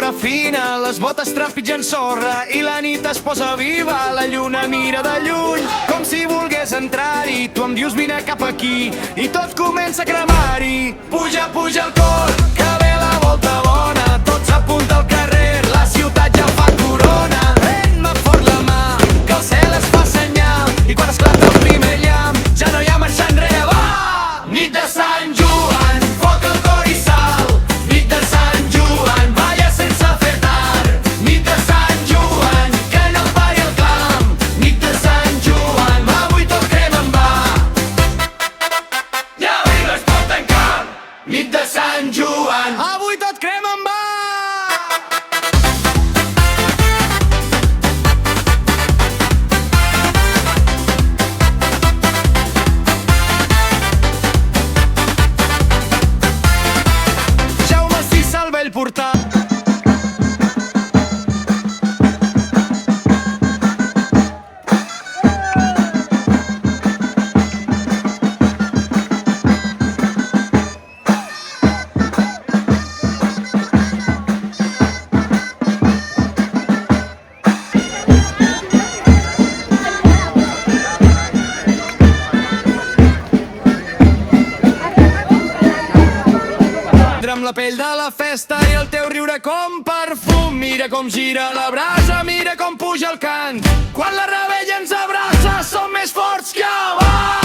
cintura fina, les botes trepitgen sorra i la nit es posa viva. La lluna mira de lluny com si volgués entrar-hi. Tu em dius vine cap aquí i tot comença a cremar-hi. Puja, puja el cor, que ve la volta bona. Tot s'apunta al carrer, la ciutat ja fa corona. Pren-me fort la mà, que el cel es fa senyal, i quan esclata el primer llamp ja no hi ha marxa enrere. Va! Nit de Sant Joan, foc al cor i sal. Nit de Sant Joan, balla sense fer tard. Nit de Sant Joan, que no pari el clam. Nit de Sant Joan, avui tot crema en va. Ja arriba es pot tancar. Nit de Sant Joan, avui tot crema en va. El portal. Amb la pell de la festa i el teu riure com perfum. Mira com gira la brasa, mira com puja el cant. Quan la rebella ens abraça som més forts que abans.